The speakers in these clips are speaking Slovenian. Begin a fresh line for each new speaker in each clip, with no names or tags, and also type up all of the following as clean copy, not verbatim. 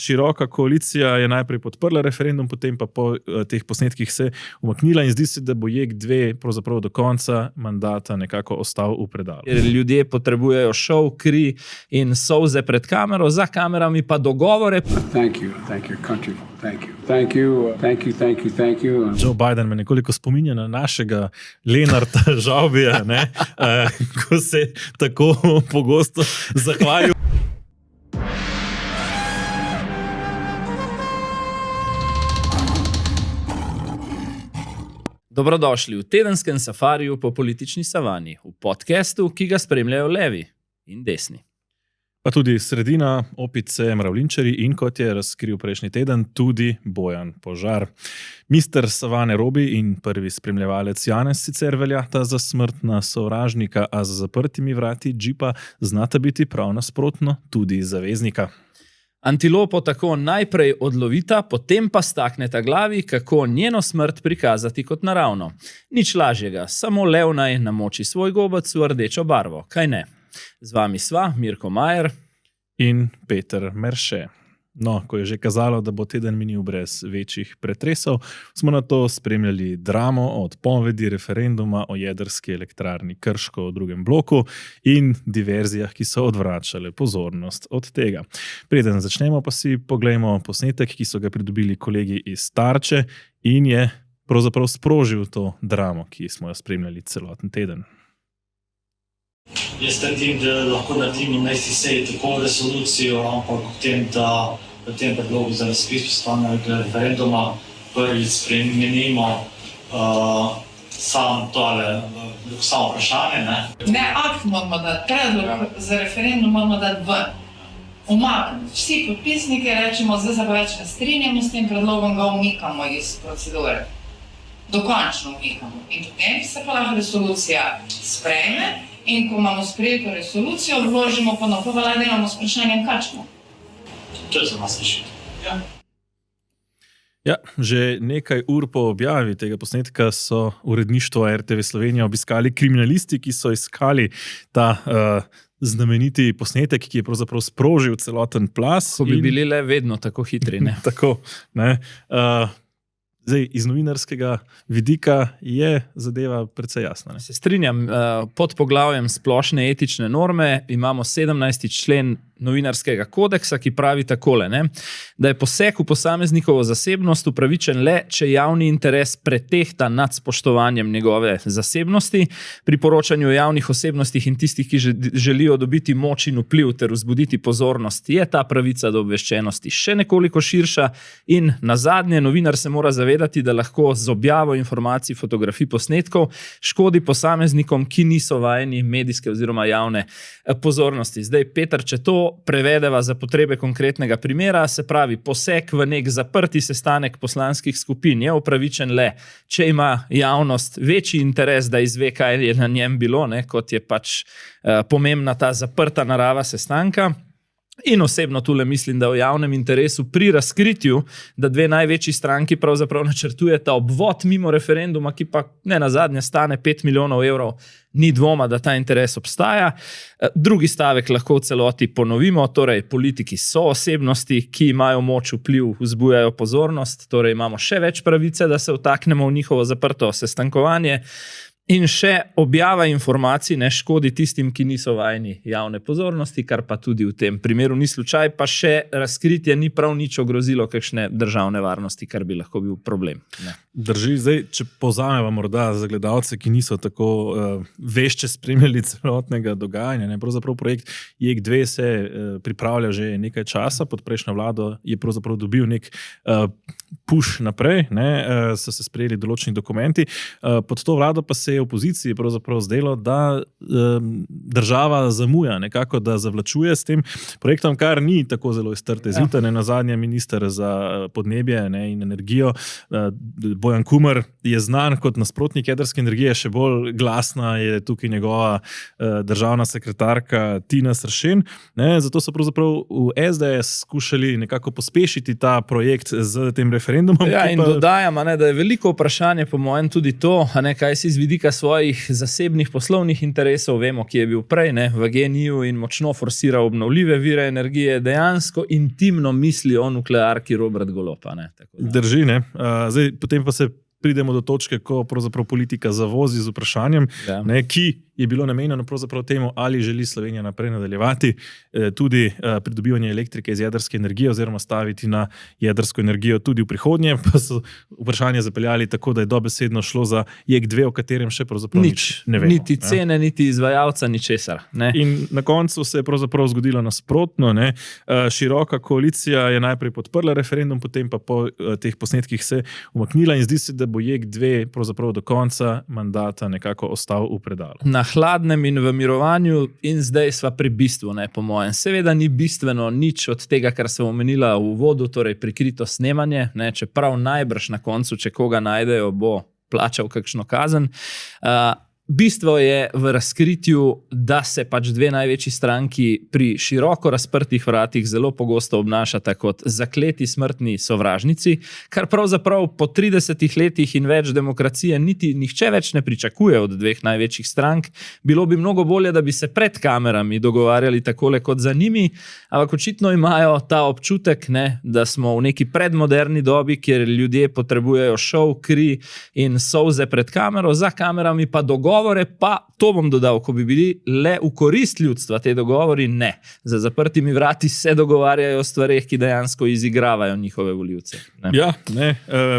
široka koalicija je najprej podprla referendum, potem pa po teh posnetkih se umaknila in zdi se, da bo JEK2 pravzaprav do konca mandata nekako ostal v predalu.
Ljudje potrebujejo šov, kri in solze pred kamero, za kamerami pa dogovore.
Thank you, country. Thank you.
Joe Biden me nekoliko spominja na našega Lenarta Žavbija, ko se tako pogosto zahvalil.
Dobrodošli v tedenskem safariju po politični savani, v podcastu, ki ga spremljajo levi in desni.
Pa tudi sredina, opice, mravljinčari in, kot je razkril prejšnji teden, tudi Bojan Požar. Mister savane Robi in prvi spremljevalec Janez sicer veljata za smrtna sovražnika, a za zaprtimi vrati džipa znata biti prav nasprotno tudi zaveznika.
Antilopo tako najprej odlovita, potem pa stakneta glavi, kako njeno smrt prikazati kot naravno. Nič lažjega, samo lev naj namoči svoj gobec v rdečo barvo, kaj ne? Z vami sva Mirko Majer
in Peter Merše. No, ko je že kazalo, da bo teden minil brez večjih pretresov, smo na to spremljali dramo od povedi referenduma o jedrski elektrarni Krško v drugem bloku in diverzijah, ki so odvračale pozornost od tega. Preden začnemo, pa si poglejmo posnetek, ki so ga pridobili kolegi iz Tarče in je pravzaprav sprožil to dramo, ki smo jo spremljali celoten teden.
Jaz trdim, da lahko naredimo na isti seji tako resolucijo, ampak v tem, da v tem predlogu za razpis posvetovalnega referenduma prvič spremenimo samo vprašanje.
Ne, akt moramo dati, predlog za referendum moramo dati ven. Umakniti. Vsi podpisniki rečemo, zdaj se pa več ne strinjamo s tem predlogom, ga umikamo iz procedure. Dokončno umikamo. In potem se pa lahko resolucija sprejme. In ko imamo sprejeto resolucijo, vložimo ponovno, pa delamo s vprašanjem kačmo.
To je za nas rešitev.
Ja, že nekaj ur po objavi tega posnetka so uredništvo RTV Slovenija obiskali kriminalisti, ki so iskali ta znameniti posnetek, ki je pravzaprav sprožil celoten plas.
Ko bi bili le vedno tako hitri, ne?
Tako, ne. Zdaj, iz novinarskega vidika je zadeva precej jasna. Ne?
Se strinjam, pod poglavjem splošne etične norme imamo 17. člen novinarskega kodeksa, ki pravi takole, da je poseg v posameznikovo zasebnost upravičen le, če javni interes pretehta nad spoštovanjem njegove zasebnosti. Pri poročanju o javnih osebnostih in tistih, ki želijo dobiti moč in vpliv ter vzbuditi pozornost, je ta pravica do obveščenosti še nekoliko širša in nazadnje novinar se mora zavedati, da lahko z objavo informacij, fotografij, posnetkov škodi posameznikom, ki niso vajeni medijske oziroma javne pozornosti. Zdaj, Peter, če to prevedeva za potrebe konkretnega primera, se pravi, poseg v nek zaprti sestanek poslanskih skupin je upravičen le, če ima javnost večji interes, da izve, kaj je na njem bilo, kot je pač pomembna ta zaprta narava sestanka. In osebno tule mislim, da v javnem interesu pri razkritju, da dve največji stranki pravzaprav načrtujeta obvod mimo referenduma, ki pa ne nazadnje stane 5 milijonov evrov, ni dvoma, da ta interes obstaja. Drugi stavek lahko v celoti ponovimo, torej politiki so osebnosti, ki imajo moč, vpliv, vzbujajo pozornost, torej imamo še več pravice, da se vtaknemo v njihovo zaprto sestankovanje. In še objava informacij ne škodi tistim, ki niso vajeni javne pozornosti, kar pa tudi v tem primeru ni slučaj, pa še razkritje ni prav nič ogrozilo kakšne državne varnosti, kar bi lahko bil problem. Ne.
Drži, zdaj, če povzameva morda za gledalce, ki niso tako vešče spremljali celotnega dogajanja, pravzaprav projekt JEK2 se pripravlja že nekaj časa, pod prejšnjo vlado je pravzaprav dobil nek push naprej, so se sprejeli določeni dokumenti, pod to vlado pa se je opoziciji pravzaprav zdelo, da država zamuja, nekako da zavlačuje s tem projektom, kar ni tako zelo iztrte zjutraj. Nazadnje minister za podnebje in energijo Bojan Kumer je znan kot nasprotnik jedrske energije, še bolj glasna je tukaj njegova državna sekretarka Tina Sršen. Zato so pravzaprav v SDS skušali nekako pospešiti ta projekt z tem referendumom.
Ja, in dodajam, da je veliko vprašanje po mojem tudi to, kaj si z vidika vidika svojih zasebnih poslovnih interesov, vemo, ki je bil prej, ne, v GEN-I-ju in močno forsira obnovljive vire energije, dejansko intimno misli o nuklearki Robert Golob.
Drži, ne. Zdaj, potem pa se pridemo do točke, ko pravzaprav politika zavozi z vprašanjem, ne, ki je bilo namenjeno pravzaprav temu, ali želi Slovenija naprej nadaljevati tudi pridobivanje elektrike iz jedrske energije oziroma staviti na jedrsko energijo tudi v prihodnje, pa so vprašanje zapeljali tako, da je dobesedno šlo za JEK2, o katerem še pravzaprav nič ne vemo.
Niti cene, niti izvajalca, ničesar.
In na koncu se je pravzaprav zgodilo nasprotno. Ne. Široka koalicija je najprej podprla referendum, potem pa po teh posnetkih se umaknila in zdi se, da bo JEK2 pravzaprav do konca mandata nekako ostal v predalu.
Na hladnem in v mirovanju in zdaj sva pri bistvu, ne, po mojem. Seveda ni bistveno nič od tega, kar sem omenila v uvodu, torej prikrito snemanje, ne, čeprav najbrž na koncu, če koga najdejo, bo plačal kakšno kazen. Bistvo je v razkritju, da se pač dve največji stranki pri široko razprtih vratih zelo pogosto obnašata kot zakleti smrtni sovražnici, kar pravzaprav po 30 letih in več demokracije niti nihče več ne pričakuje od dveh največjih strank. Bilo bi mnogo bolje, da bi se pred kamerami dogovarjali takole kot za njimi, ampak očitno imajo ta občutek, ne, da smo v neki predmoderni dobi, kjer ljudje potrebujejo šov, kri in solze pred kamero, za kamerami pa dogovore, pa to bom dodal, ko bi bili le v korist ljudstva te dogovori, ne. Za zaprtimi vrati se dogovarjajo o stvareh, ki dejansko izigravajo njihove volivce. Ne.
Ja, ne,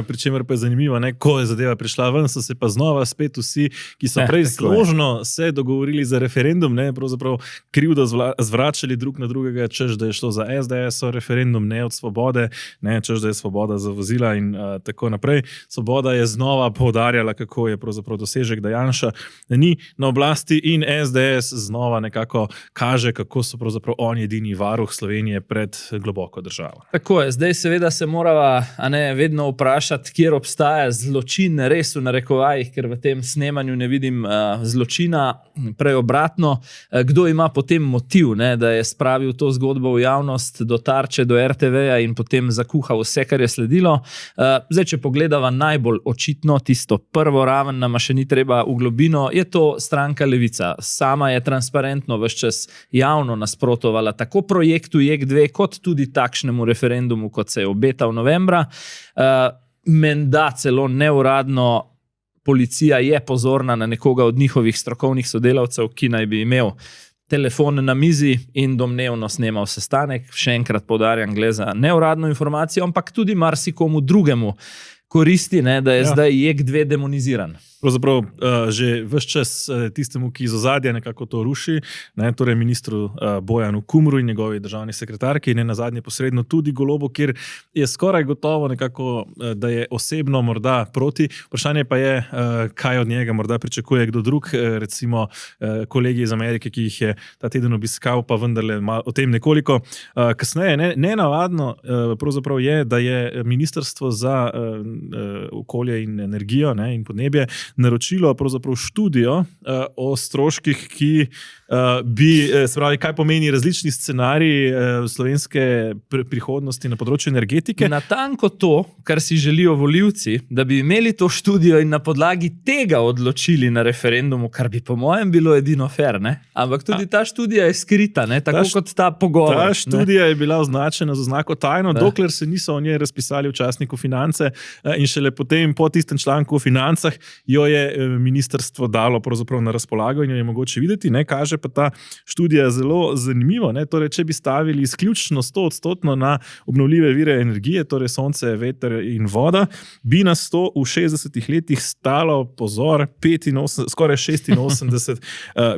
pri čemer pa je zanimivo, ne, ko je zadeva prišla ven, so se pa znova spet vsi, ki so prej složno se dogovorili za referendum, ne, pravzaprav krivdo zvračali drug na drugega, češ, da je šlo za SDS-o referendum, ne od Svobode, ne, češ, da je Svoboda zavozila in tako naprej. Svoboda je znova poudarjala, kako je pravzaprav dosežek, da Janša ni na oblasti in SDS znova nekako kaže, kako so pravzaprav oni edini varuh Slovenije pred globoko državo.
Tako je, zdaj seveda se morava vedno vprašati, kjer obstaja zločin, res v narekovajih, ker v tem snemanju ne vidim zločina, prej obratno, kdo ima potem motiv, ne, da je spravil to zgodbo v javnost do Tarče, do RTV-ja in potem zakuhal vse, kar je sledilo. Zdaj, če pogledava najbolj očitno tisto prvo raven, nama še ni treba v globino, je to stranka Levica. Sama je transparentno ves čas javno nasprotovala tako projektu JEK2, kot tudi takšnemu referendumu, kot se je obetal novembra. Menda celo neuradno policija je pozorna na nekoga od njihovih strokovnih sodelavcev, ki naj bi imel telefon na mizi in domnevno snemal sestanek. Še enkrat poudarjam, gre za neuradno informacijo, ampak tudi marsikomu drugemu koristi, ne, da je zdaj JEK2 demoniziran.
Pravzaprav že ves čas tistemu, ki iz ozadja nekako to ruši, ne, torej ministru Bojanu Kumru in njegovi državni sekretarki in nazadnje posredno tudi Golobu, kjer je skoraj gotovo nekako, da je osebno morda proti. Vprašanje pa je, kaj od njega morda pričakuje kdo drug, recimo kolegi iz Amerike, ki jih je ta teden obiskal, pa vendarle o tem nekoliko kasneje. Nenavadno pravzaprav je, da je Ministrstvo za okolje in energijo, ne, in podnebje naročilo pravzaprav študijo o stroških, ki bi, se pravi, kaj pomeni različni scenariji slovenske prihodnosti na področju energetike.
Natanko to, kar si želijo volivci, da bi imeli to študijo in na podlagi tega odločili na referendumu, kar bi po mojem bilo edino fair, ne? Ampak tudi ta študija je skrita, ne? Tako kot ta pogovor.
Ta študija je bila označena z oznako tajno, dokler se niso o njej razpisali v časniku Finance in šele potem po tistem članku o financah jo je ministrstvo dalo pravzaprav na razpolago in jo je mogoče videti, ne, kaže pa ta študija zelo zanimivo, ne, torej, če bi stavili izključno 100% na obnovljive vire energije, torej sonce, veter in voda, bi nas to v 60 letih stalo, pozor, skoraj 86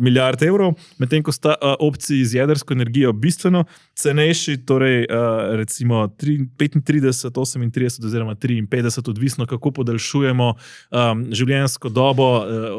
milijard evrov, medtem ko sta opciji z jedrsko energijo bistveno cenejši, torej recimo 35, 38 oziroma 53, odvisno kako podaljšujemo življenjsko dobo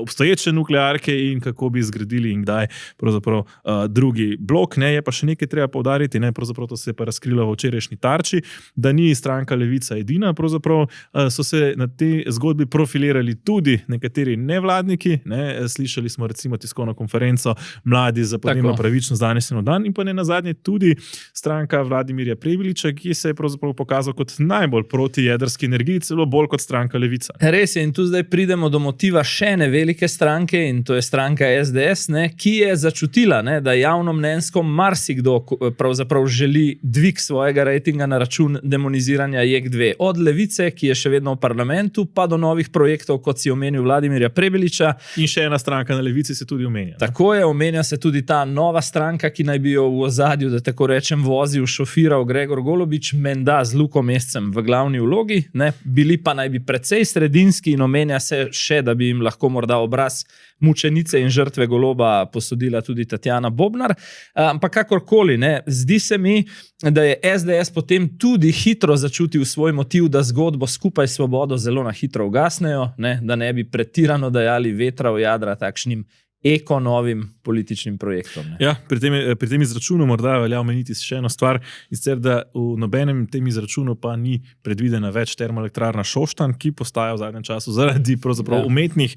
obstoječe nuklearke in kako bi zgradili in kdaj pravzaprav drugi blok. Ne, je pa še nekaj treba poudariti, ne, pravzaprav to se je pa razkrilo v včerajšnji Tarči, da ni stranka Levica edina, pravzaprav so se na tej zgodbi profilirali tudi nekateri nevladniki, ne, slišali smo recimo tiskovno konferenco Mladi za podnebno pravičnost danes in dan in pa ne nazadnje tudi stranka Vladimirja Prebiliča, ki se je pravzaprav pokazal kot najbolj proti jedrski energiji, celo bolj kot stranka Levica.
Res je, in tu zdaj pridemo do motiva še ene velike stranke, in to je stranka SDS, ne, ki je začutila, ne, da javnomnenjsko marsikdo pravzaprav želi dvig svojega rejtinga na račun demoniziranja JEK2. Od Levice, ki je še vedno v parlamentu, pa do novih projektov, kot si omenil Vladimirja Prebiliča.
In še ena stranka na Levici se tudi omenja.
Tako je, omenja se tudi ta nova stranka, ki naj bi jo v ozadju, da tako rečem, vozil, šofiral Gregor Golobič, menda z Luko Mescem v glavni vlogi, ne, bili pa naj bi precej sredinski in omenja se še, da bi jim lahko morda obraz mučenice in žrtve Goloba posodila tudi Tatjana Bobnar. Ampak kakorkoli, ne, zdi se mi, da je SDS potem tudi hitro začutil svoj motiv, da zgodbo Skupaj s svobodo zelo na hitro ugasnejo, ne, da ne bi pretirano dajali vetra v jadra takšnim eko-novim političnim projektom. Ne.
Ja, pri tem izračunu morda velja omeniti še eno stvar, sicer da v nobenem tem izračunu pa ni predvidena več termoelektrarna Šoštanj, ki postaja v zadnjem času zaradi pravzaprav umetnih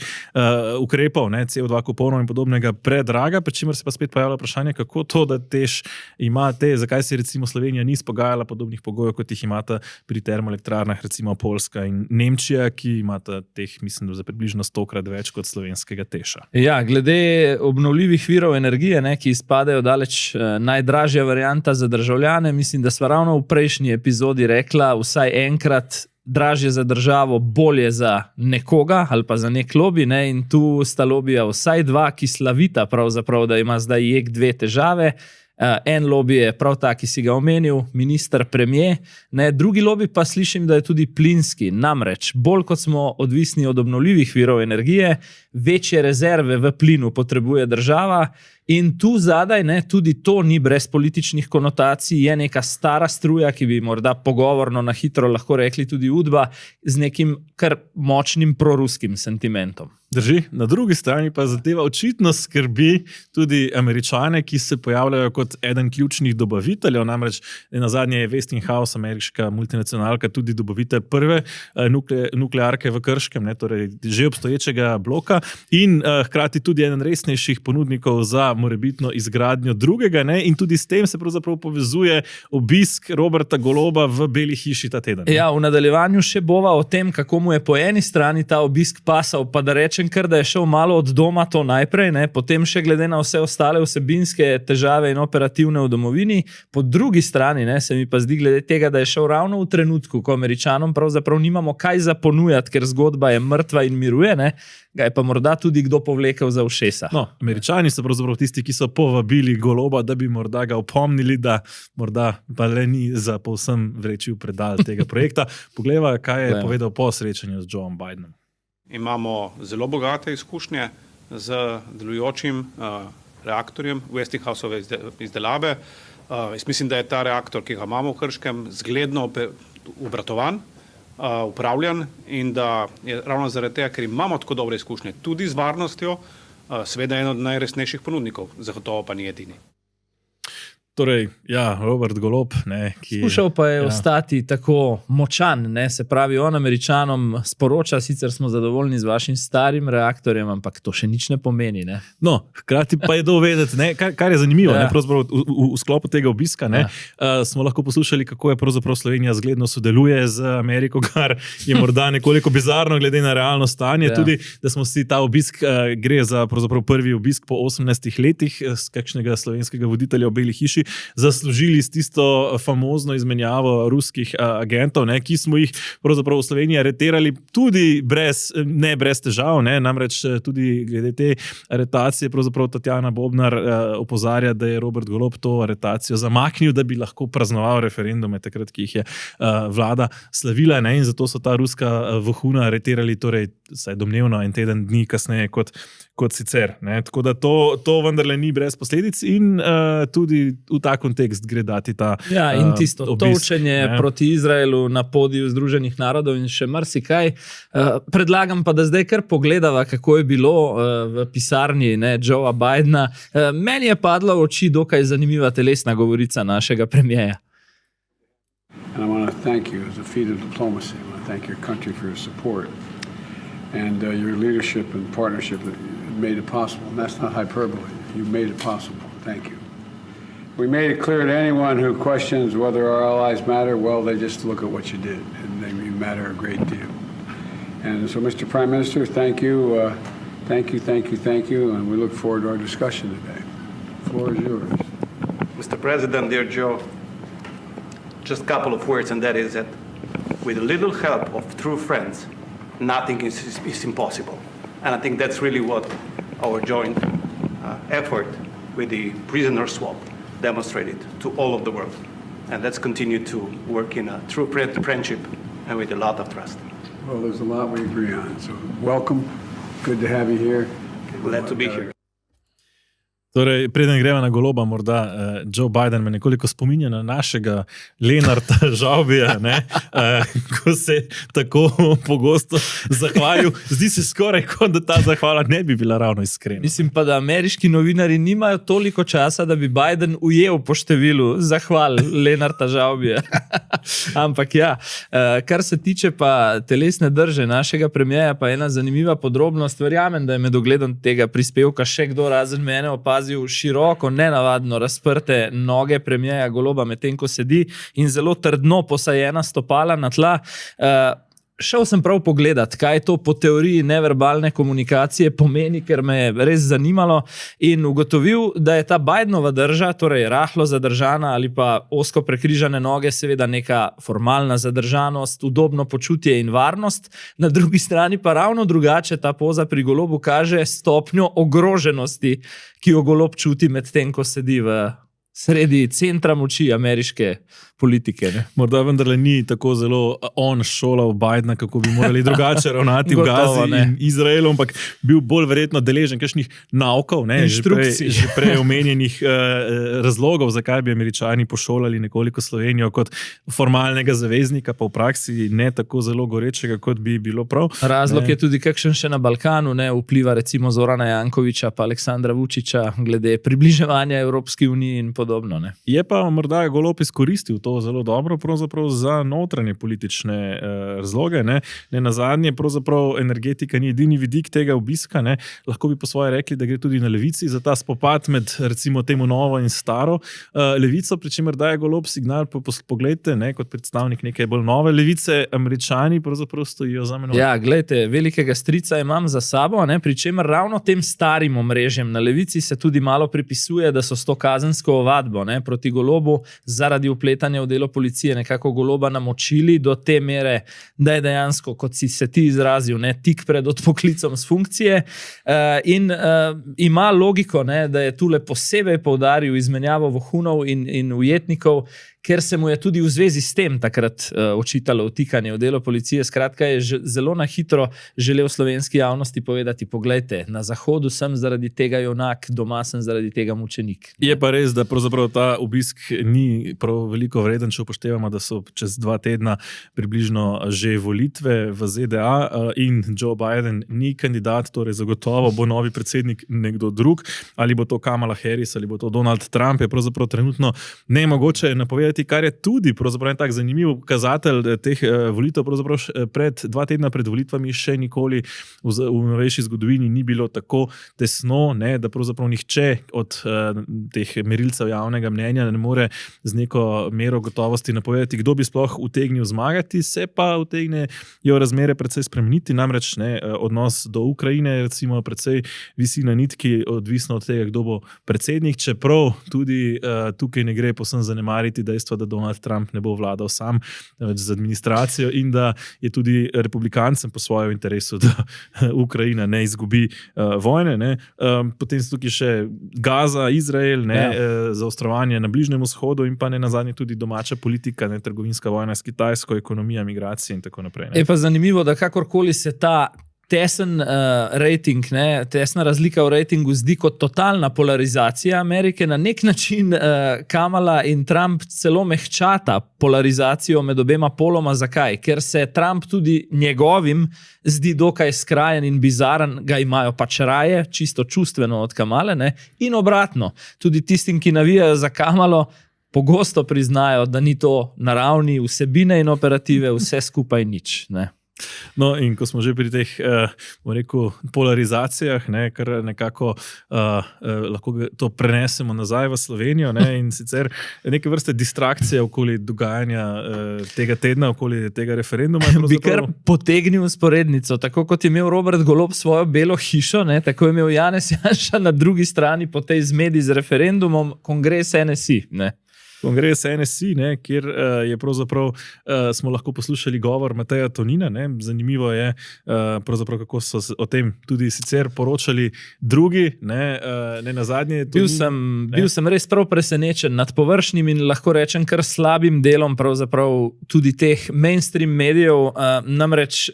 ukrepov, ne, CO2 kuponov in podobnega predraga, pri čemer se pa spet pojavlja vprašanje, kako to, da TEŠ ima zakaj se recimo Slovenija ni izpogajala podobnih pogojev, kot jih imata pri termoelektrarnah recimo Poljska in Nemčija, ki imata teh, mislim, za približno 100-krat več kot slovenskega TEŠa.
Ja, glede obnovljivih virov energije, ne, ki izpadajo daleč najdražja varianta za državljane, mislim, da sva ravno v prejšnji epizodi rekla, vsaj enkrat dražje za državo, bolje za nekoga ali pa za nek lobi, ne, in tu sta lobija vsaj dva, ki slavita pravzaprav, da ima zdaj JEK2 težave. En lobby je prav ta, ki si ga omenil, minister, premier, ne, drugi lobby pa slišim, da je tudi plinski. Namreč, bolj kot smo odvisni od obnovljivih virov energije, večje rezerve v plinu potrebuje država in tu zadaj, ne, tudi to ni brez političnih konotacij, je neka stara struja, ki bi morda pogovorno na hitro lahko rekli tudi Udba, z nekim kar močnim proruskim sentimentom.
Drži, na drugi strani pa zadeva očitno skrbi tudi Američane, ki se pojavljajo kot eden ključnih dobaviteljev, namreč nazadnje je Westinghouse, ameriška multinacionalka, tudi dobavitelj prve nuklearke v Krškem, ne, torej že obstoječega bloka in hkrati tudi eden resnejših ponudnikov za morebitno izgradnjo drugega, ne, in tudi s tem se pravzaprav povezuje obisk Roberta Goloba v Beli hiši ta teden. Ne.
Ja, v nadaljevanju še bova o tem, kako mu je po eni strani ta obisk pasal, pa da rečem kar, da je šel malo od doma to najprej, ne, potem še glede na vse ostale vsebinske težave in operativne v domovini, po drugi strani, ne, se mi pa zdi glede tega, da je šel ravno v trenutku, ko Američanom pravzaprav nimamo kaj za ponujati, ker zgodba je mrtva in miruje, ne, ga je pa morda tudi kdo povlekel za ušesa.
No, Američani so pravzaprav tisti, ki so povabili Goloba, da bi morda ga opomnili, da morda pa le ni za povsem vreči v predal tega projekta. Poglejva, kaj je povedal po srečanju z Joeom Bidenom.
Imamo zelo bogate izkušnje z delujočim reaktorjem Westinghousove izdelave. Jaz mislim, da je ta reaktor, ki ga imamo v Krškem, zgledno obratovan, upravljan in da je ravno zaradi tega, ker imamo tako dobre izkušnje tudi z varnostjo, seveda eden od najresnejših ponudnikov, zagotovo pa ni edini.
Torej, ja, Robert Golob, ne, ki...
Skušal pa je ostati tako močan, ne, se pravi, on Američanom sporoča, sicer smo zadovoljni z vašim starim reaktorjem, ampak to še nič ne pomeni, ne.
No, hkrati pa je dovedeti, ne, kar je zanimivo, ne, pravzaprav v sklopu tega obiska, ne, smo lahko poslušali, kako je pravzaprav Slovenija zgledno sodeluje z Ameriko, kar je morda nekoliko bizarno glede na realno stanje, tudi, da smo si ta obisk, gre za pravzaprav prvi obisk po 18 letih z kakšnega slovenskega voditelja v Beli hiši, zaslužili s tisto famozno izmenjavo ruskih agentov, ne, ki smo jih pravzaprav v Sloveniji areterali tudi ne brez težav, ne, namreč tudi glede te aretacije pravzaprav Tatjana Bobnar opozarja, da je Robert Golob to aretacijo zamaknil, da bi lahko praznoval referendume takrat, ki jih je vlada slavila, ne, in zato so ta ruska vohuna areterali, torej saj domnevno en teden dni kasneje kot sicer. Ne. Tako da to vendarle ni brez posledic in tudi v ta kontekst gre dati ta
ja, in tisto
obisk,
tolčenje proti Izraelu na podiju Združenih narodov in še marsikaj. Predlagam pa, da zdaj kar pogledava, kako je bilo v pisarni, ne, Joea Bidena. Meni je padla v oči dokaj zanimiva telesna govorica našega premijeja.
And I want to thank you as a feat of diplomacy. I want to thank your country for your support and your leadership and partnership that made it possible. And that's not hyperbole. You made it possible. Thank you. We made it clear to anyone who questions whether our allies matter, well, they just look at what you did. And matter a great deal. And so, Mr. Prime Minister, thank you, thank you, and we look forward to our discussion today. The floor is yours.
Mr. President, dear Joe, just a couple of words, and that is that with a little help of true friends, nothing is impossible. And I think that's really what our joint effort with the prisoner swap demonstrated to all of the world. And let's continue to work in a true friendship and with a lot of trust.
Well, there's a lot we agree on, so welcome. Good to have you here.
Glad to be here.
Torej, preden greva na Goloba, morda Joe Biden me nekoliko spominja na našega Lenarta Žavbija, ko se tako pogosto zahvalil. Zdi se skoraj, kot da ta zahvala ne bi bila ravno iskrena.
Mislim pa, da ameriški novinari nimajo toliko časa, da bi Biden ujel po številu zahval Lenarta Žavbija. Ampak ja, kar se tiče pa telesne drže našega premijeja, pa ena zanimiva podrobnost. Verjamem, da je med ogledom tega prispevka še kdo razen mene opazil široko, nenavadno razprte noge premijeja Goloba, medtem ko sedi, in zelo trdno posajena stopala na tla. Šel sem prav pogledat, kaj to po teoriji neverbalne komunikacije pomeni, ker me je res zanimalo, in ugotovil, da je ta Bidenova drža, torej rahlo zadržana ali pa ozko prekrižane noge, seveda neka formalna zadržanost, udobno počutje in varnost. Na drugi strani pa ravno drugače ta poza pri Golobu kaže stopnjo ogroženosti, ki jo Golob čuti med tem, ko sedi v sredi centra moči ameriške politike. Ne?
Morda vendarle ni tako zelo on šolal Bidena, kako bi morali drugače ravnati v Gazi in Izraelu, ampak bil bolj verjetno deležen kakšnih naukov, že prej omenjenih razlogov, zakaj bi Američani pošolali nekoliko Slovenijo kot formalnega zaveznika, pa v praksi ne tako zelo gorečega, kot bi bilo prav.
Razlog je tudi kakšen še na Balkanu, vpliva recimo Zorana Jankovića pa Aleksandra Vučića glede približevanja Evropski uniji in podobno. Ne?
Je pa morda Golob izkoristil to zelo dobro pravzaprav za notranje politične razloge. Ne nazadnje, pravzaprav energetika ni edini vidik tega obiska. Ne. Lahko bi po svoje rekli, da gre tudi na levici za ta spopad med recimo temu novo in staro levico, pri čemer daje Golob signal, poglejte, kot predstavnik neke bolj nove levice, Američani pravzaprav stojijo za menoj.
Ja, glejte, velikega strica imam za sabo, pri čemer ravno tem starim omrežjem na levici se tudi malo pripisuje, da so s to kazensko ovadbo proti Golobu zaradi vpletanja v delo policije nekako Goloba namočili do te mere, da je dejansko, kot si se ti izrazil, tik pred odpoklicom z funkcije, in ima logiko, da je tule posebej poudaril izmenjavo vohunov in ujetnikov, ker se mu je tudi v zvezi s tem takrat očitalo vtikanje v delo policije. Skratka, je zelo na hitro želel slovenski javnosti povedati, poglejte, na Zahodu sem zaradi tega junak, doma sem zaradi tega mučenik.
Je pa res, da pravzaprav ta obisk ni prav veliko vreden, če upoštevamo, da so čez 2 tedna približno že volitve v ZDA in Joe Biden ni kandidat, torej zagotovo bo novi predsednik nekdo drug, ali bo to Kamala Harris, ali bo to Donald Trump, je pravzaprav trenutno nemogoče napovedati, kar je tudi pravzaprav tak zanimiv pokazatelj teh volitev. Pravzaprav 2 tedna pred volitvami še nikoli v novejši zgodovini ni bilo tako tesno, da pravzaprav nihče od teh merilcev javnega mnenja ne more z neko mero gotovosti napovedati, kdo bi sploh utegnil zmagati, se pa utegnejo razmere precej spremeniti, namreč odnos do Ukrajine recimo precej visi na nitki, odvisno od tega, kdo bo predsednik, čeprav tudi tukaj ne gre povsem zanemariti dejstva, da Donald Trump ne bo vladal sam z administracijo in da je tudi republikancem po svojem interesu, da Ukrajina ne izgubi vojne. Potem so tukaj še Gaza, Izrael, zaostrovanje na Bližnjem vzhodu in pa ne nazadnje tudi domača politika, trgovinska vojna s Kitajsko, ekonomija, migracije in tako naprej.
Je pa zanimivo, da kakorkoli se ta tesen rating, tesna razlika v ratingu zdi kot totalna polarizacija Amerike, na nek način Kamala in Trump celo mehčata polarizacijo med obema poloma. Zakaj? Ker se Trump tudi njegovim zdi dokaj skrajen in bizaren, ga imajo pač raje, čisto čustveno od Kamale, in obratno. Tudi tistim, ki navijajo za Kamalo, pogosto priznajo, da ni to na ravni vsebine in operative vse skupaj nič.
No, in ko smo že pri teh, rekel, polarizacijah, ne, kar nekako lahko to prenesemo nazaj v Slovenijo, ne, in sicer neke vrste distrakcije okoli dogajanja tega tedna, okoli tega referenduma.
Bi kar potegnil usporednico, tako kot je imel Robert Golob svojo belo hišo, ne, tako je imel Janez Janša na drugi strani po tej zmedi z referendumom kongres NSI. Ne.
Kongres NSI, ne, kjer je pravzaprav smo lahko poslušali govor Mateja Tonina. Ne. Zanimivo je, pravzaprav, kako so o tem tudi sicer poročali drugi. Ne nazadnje.
Bil sem res prav presenečen nad površnim in lahko rečem kar slabim delom pravzaprav tudi teh mainstream medijev. Namreč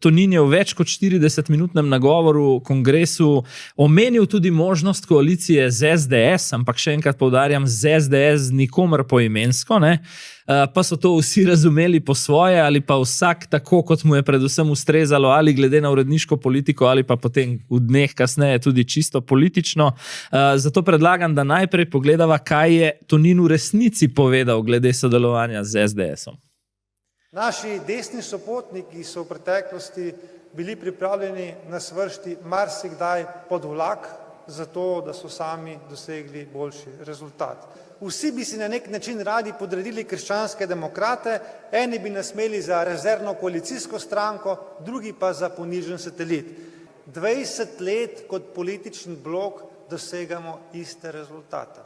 Tonin je v več kot 40-minutnem nagovoru kongresu omenil tudi možnost koalicije z SDS, ampak še enkrat poudarjam, z SDS nikomer poimensko, ne? Pa so to vsi razumeli po svoje ali pa vsak tako, kot mu je predvsem ustrezalo, ali glede na uredniško politiko ali pa potem v dneh kasneje tudi čisto politično. Zato predlagam, da najprej pogledava, kaj je Tonin v resnici povedal glede sodelovanja z SDS-om.
Naši desni sopotniki so v preteklosti bili pripravljeni nas vršiti marsikdaj pod vlak, zato da so sami dosegli boljši rezultat. Vsi bi si na nek način radi podredili krščanske demokrate, eni bi nas imeli za rezervno koalicijsko stranko, drugi pa za ponižen satelit. 20 let kot politični blok dosegamo iste rezultate.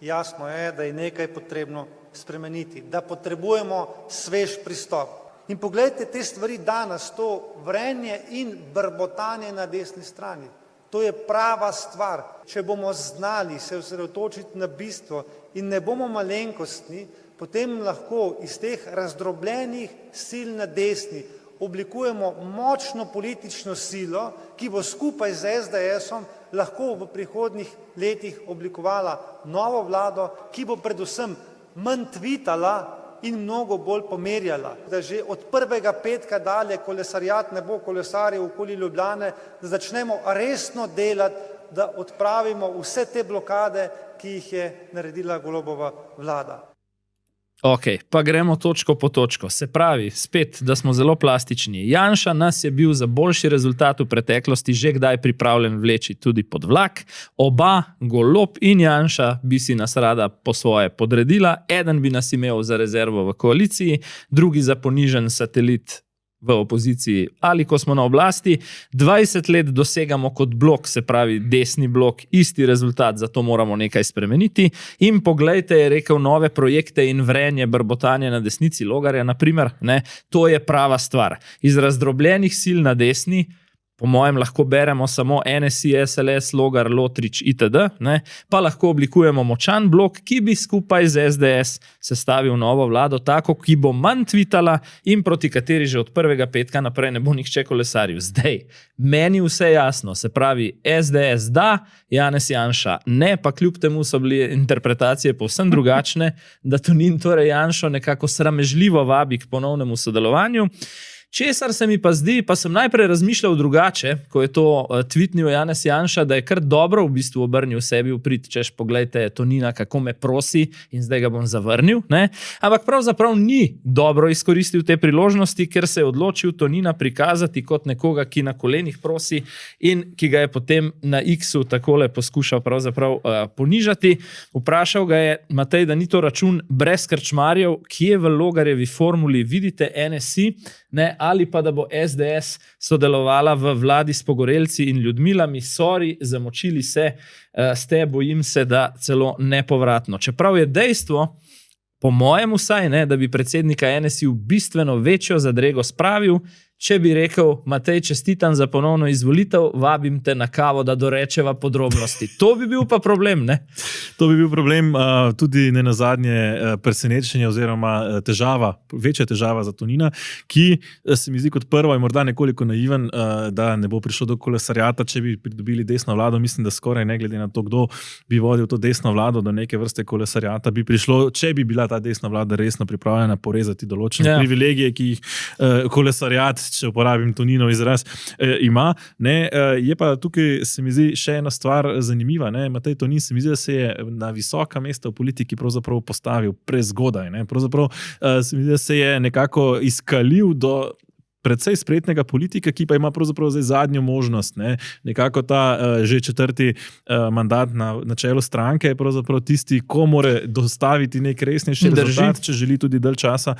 Jasno je, da je nekaj potrebno spremeniti, da potrebujemo svež pristop. In pogledajte te stvari danes, to vrenje in brbotanje na desni strani. To je prava stvar. Če bomo znali se osredotočiti na bistvo in ne bomo malenkostni, potem lahko iz teh razdrobljenih sil na desni oblikujemo močno politično silo, ki bo skupaj z SDS-om lahko v prihodnjih letih oblikovala novo vlado, ki bo predvsem manj tvitala in mnogo bolj pomerjala. Da že od prvega petka dalje kolesarjat ne bo kolesarjev okoli Ljubljane, da začnemo resno delati, da odpravimo vse te blokade, ki jih je naredila Golobova vlada.
Ok, pa gremo točko po točko. Se pravi, spet, da smo zelo plastični. Janša nas je bil za boljši rezultat v preteklosti že kdaj pripravljen vleči tudi pod vlak. Oba, Golob in Janša, bi si nas rada po svoje podredila. Eden bi nas imel za rezervo v koaliciji, drugi za ponižen satelit v opoziciji ali ko smo na oblasti. 20 let dosegamo kot blok, se pravi desni blok, isti rezultat, zato moramo nekaj spremeniti. In poglejte, je rekel, nove projekte in vrenje brbotanje na desnici Logarja, naprimer, ne, to je prava stvar. Iz razdrobljenih sil na desni, po mojem lahko beremo samo NSI, SLS, Logar, Lotrič itd., ne, pa lahko oblikujemo močan blok, ki bi skupaj z SDS sestavil novo vlado, tako, ki bo manj tvitala in proti kateri že od prvega petka naprej ne bo nihče kolesaril. Zdaj, meni vse jasno, se pravi SDS da, Janez Janša ne, pa kljub temu so bile interpretacije povsem drugačne, da Tonin torej Janšo nekako sramežljivo vabi k ponovnemu sodelovanju. Česar se mi pa zdi, pa sem najprej razmišljal drugače, ko je to tweetnil Janez Janša, da je kar dobro v bistvu obrnil sebi v prid, češ poglejte Tonina, kako me prosi in zdaj ga bom zavrnil. Ne? Ampak pravzaprav ni dobro izkoristil te priložnosti, ker se je odločil Tonina prikazati kot nekoga, ki na kolenih prosi in ki ga je potem na X-u takole poskušal pravzaprav ponižati. Vprašal ga je Matej, da ni to račun brez krčmarjev, kje v Logarjevi formuli vidite NSI, ne, ali pa da bo SDS sodelovala v vladi s pogorelci in Ljudmilami. Sorry, zamočili ste, bojim se, da celo nepovratno. Čeprav je dejstvo, po mojem vsaj, ne, da bi predsednika NSI v bistveno večjo zadrego spravil, če bi rekel, Matej, čestitam za ponovno izvolitev, vabim te na kavo, da dorečeva podrobnosti. To bi bil pa problem, ne?
To bi bil problem, tudi ne nazadnje presenečenje oziroma težava, večja težava za Tonina, ki se mi zdi kot prvo in morda nekoliko naiven, da ne bo prišlo do kolesarjata, če bi pridobili desno vlado. Mislim, da skoraj ne glede na to, kdo bi vodil to desno vlado, do neke vrste kolesarjata bi prišlo, če bi bila ta desna vlada resno pripravljena porezati določene privilegije, ki jih kolesarjat, če uporabim Toninov izraz, ima. Ne, je pa tukaj, se mi zdi, še ena stvar zanimiva. Ne. Matej Tonin se mi zdi, da se je na visoka mesta v politiki pravzaprav postavil prezgodaj. Ne. Pravzaprav se mi zdi, da se je nekako izkalil do predvsej spretnega politika, ki pa ima pravzaprav zdaj zadnjo možnost. Nekako ta že 4. mandat na čelu stranke je pravzaprav tisti, ko more dostaviti nek resnejši rezultat, če želi tudi dalj časa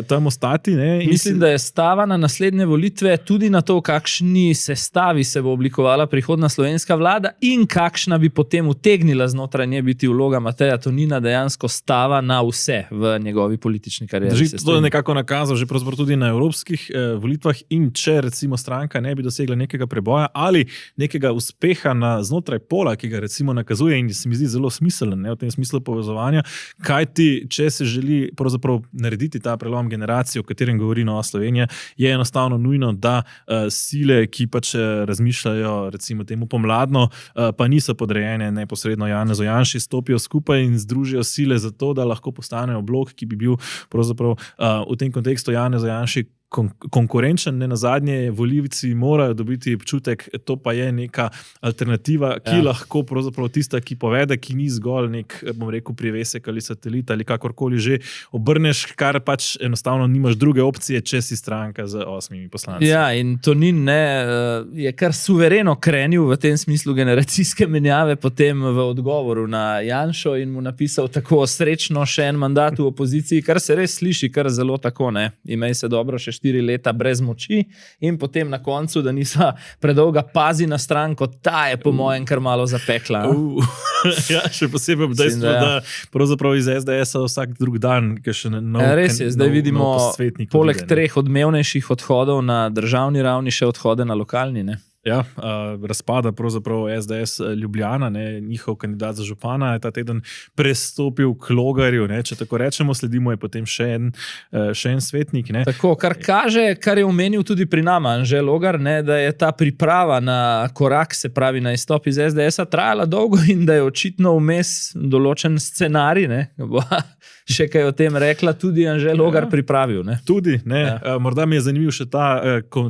tam ostati.
Mislim, da je stava na naslednje volitve tudi na to, kakšni sestavi se bo oblikovala prihodna slovenska vlada in kakšna bi potem utegnila znotraj nje biti vloga Mateja Tonina, dejansko stava na vse v njegovi politični karieri.
To je nekako nakazal že pravzaprav tudi na evropskih volitvah in če recimo stranka ne bi dosegla nekega preboja ali nekega uspeha na znotraj pola, ki ga recimo nakazuje in se mi zdi zelo smiseln v tem smislu povezovanja, kajti če se želi pravzaprav narediti ta prelom generacije, o katerem govori Nova Slovenija, je enostavno nujno, da sile, ki pač razmišljajo recimo temu pomladno, pa niso podrejene neposredno Janezu Janši, stopijo skupaj in združijo sile za to, da lahko postanejo blok, ki bi bil pravzaprav v tem kontekstu Janezu Janši konkurenčen, ne nazadnje volivci morajo dobiti občutek, to pa je neka alternativa, ki lahko pravzaprav tista, ki povede, ki ni zgolj nek, bom rekel, privesek ali satelit ali kakorkoli že obrneš, kar pač enostavno nimaš druge opcije, če si stranka z 8 poslanci.
Ja, in Tonin je kar suvereno krenil v tem smislu generacijske menjave potem v odgovoru na Janšo in mu napisal tako srečno še en mandat v opoziciji, kar se res sliši kar zelo tako, imej se dobro še 4 leta brez moči in potem na koncu, da nisa predolga pazi na stranko, ta je po mojem kar malo zapekla.
Ja, še posebej dejstvo, da pravzaprav iz SDS-a vsak drug dan, ki še
res je, zdaj vidimo poleg 3 odmevnejših odhodov na državni ravni še odhode na lokalni,
Ja, razpada pravzaprav SDS Ljubljana, njihov kandidat za župana je ta teden prestopil k Logarju, če tako rečemo, sledimo je potem še en svetnik.
Tako, kar kaže, kar je omenil tudi pri nama Anže Logar, da je ta priprava na korak, se pravi na izstop iz SDS-a, trajala dolgo in da je očitno vmes določen scenarij, bo še kaj o tem rekla, tudi Anže Logar pripravil.
Tudi, morda mi je zanimiv še ta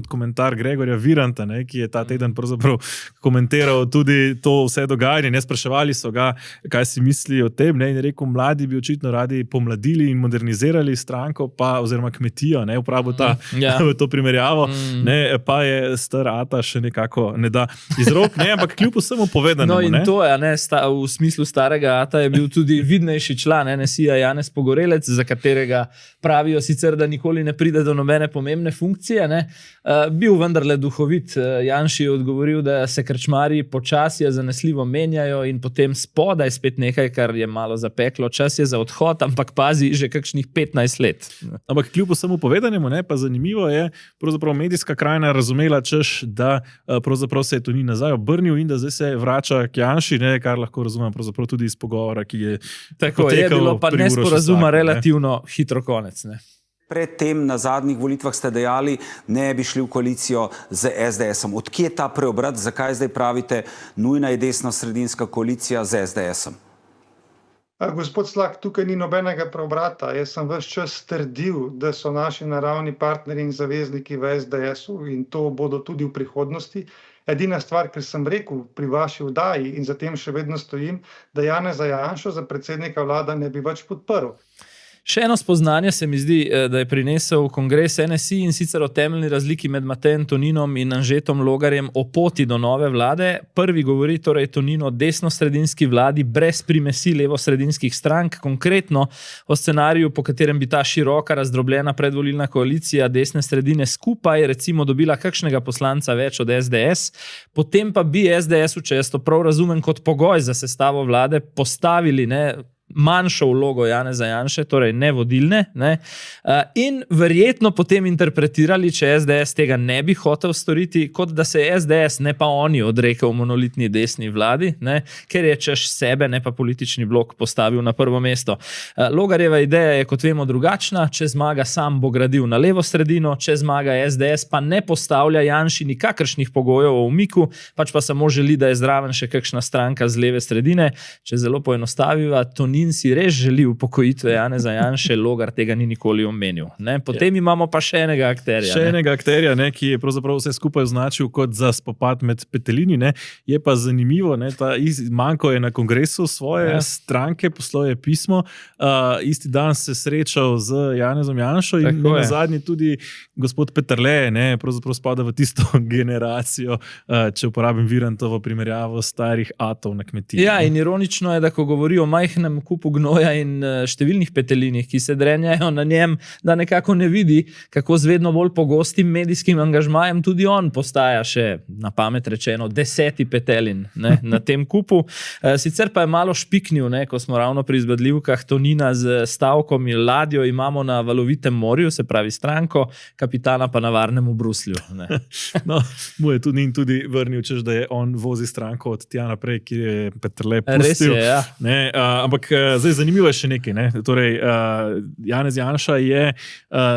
komentar Gregorja Viranta, ki je ta teden pravzaprav komentiral tudi to vse dogajanje. Spraševali so ga, kaj si misli o tem, in je rekel, mladi bi očitno radi pomladili in modernizirali stranko, oziroma kmetijo, uporabil to primerjavo, pa je star ata še nekako ne da iz rok, ampak kljub vsemu povedanemu.
No in to je, v smislu starega ata je bil tudi vidnejši član NSI-ja Janez Pogorelec, za katerega pravijo sicer, da nikoli ne pride do nobene pomembne funkcije, bil vendarle duhovit. Janši je odgovoril, da se krčmarji počasi zanesljivo menjajo in potem spodaj spet nekaj, kar je malo zapeklo. Čas je za odhod, ampak pazi, že kakšnih 15 let.
Ampak kljub vsemu povedanemu, pa zanimivo je, pravzaprav medijska krajina razumela, da pravzaprav se je Tonin nazaj obrnil in da zdaj se vrača k Janši, kar lahko razumem pravzaprav tudi iz pogovora, ki je
tako potekal. Je bilo pa nesporazuma relativno hitro konec.
Predtem na zadnjih volitvah ste dejali, ne bi šli v koalicijo z SDS-om. Odkje ta preobrat, zakaj zdaj pravite, nujna je desno-sredinska koalicija z SDS-om?
Gospod Slak, tukaj ni nobenega preobrata. Jaz sem ves čas trdil, da so naši naravni partnerji in zavezniki v SDS-u in to bodo tudi v prihodnosti. Edina stvar, ker sem rekel pri vaši vdaji in za tem še vedno stojim, da Janeza Janšo za predsednika vlade ne bi več podprl.
Še eno spoznanje se mi zdi, da je prinesel kongres NSI in sicer o temeljni razliki med Matejem Toninom in Anžetom Logarjem o poti do nove vlade. Prvi govori torej Tonin o desno-sredinski vladi brez primesi levo-sredinskih strank, konkretno o scenariju, po katerem bi ta široka razdrobljena predvolilna koalicija desne sredine skupaj recimo dobila kakšnega poslanca več od SDS, potem pa bi SDS-u, če jaz to prav razumem, kot pogoj za sestavo vlade postavili manjšo vlogo Janeza Janše, torej nevodilne, in verjetno potem interpretirali, če SDS tega ne bi hotel storiti, kot da se je SDS, ne pa oni, odrekel monolitni desni vladi, ker je češ sebe, ne pa politični blok, postavil na prvo mesto. Logarjeva ideja je, kot vemo, drugačna. Če zmaga, sam bo gradil na levo sredino, če zmaga SDS, pa ne postavlja Janši nikakršnih pogojev o umiku, pač pa samo želi, da je zraven še kakšna stranka z leve sredine. Če zelo poenostaviva, Tonin in si res želi upokojitve Janeza Janše, Logar tega ni nikoli omenil. Ne? Potem imamo pa še enega akterja.
Še enega akterja, ne, ki je pravzaprav vse skupaj označil kot za spopad med petelini. Ne. Je pa zanimivo, ne, Manko je na kongresu svoje stranke poslal je pismo, isti dan se srečal z Janezom Janšo in na zadnji tudi gospod Peterle, ne, pravzaprav spada v tisto generacijo, če uporabim Virantovo primerjavo starih atov na kmetiji.
Ja, in ironično je, da ko govori o majhnem kupu gnoja in številnih petelinih, ki se drenjajo na njem, da nekako ne vidi, kako z vedno bolj pogostim medijskim angažmajem tudi on postaja še, na pamet rečeno, 10. petelin, ne, na tem kupu. Sicer pa je malo špiknil, ne, ko smo ravno pri izbadljivkah Tonina z stavkom in ladjo imamo na valovitem morju, se pravi stranko, kapitana pa na varnem v Bruslju. Ne.
No, mu je tudi vrnil, češ, da je on vozi stranko od tja naprej, kjer je Peterle pustil.
Res je, ja.
Ne, ampak zdaj zanimivo je še nekaj. Ne? Torej, Janez Janša je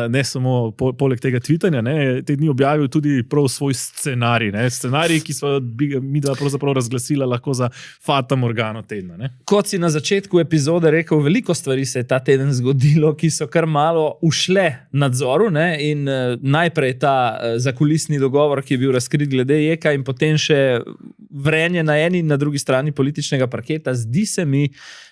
ne samo poleg tega tvitanja, ne, te dni objavil tudi prav svoj scenarij. Ne? Scenarij, ki smo mi dva pravzaprav razglasila lahko za Fata Morgano tedna. Ne?
Kot si na začetku epizode rekel, veliko stvari se je ta teden zgodilo, ki so kar malo ušle nadzoru, ne? In najprej ta zakulisni dogovor, ki je bil razkrit glede Jeka in potem še vrenje na eni in na drugi strani političnega parketa. Zdi se mi,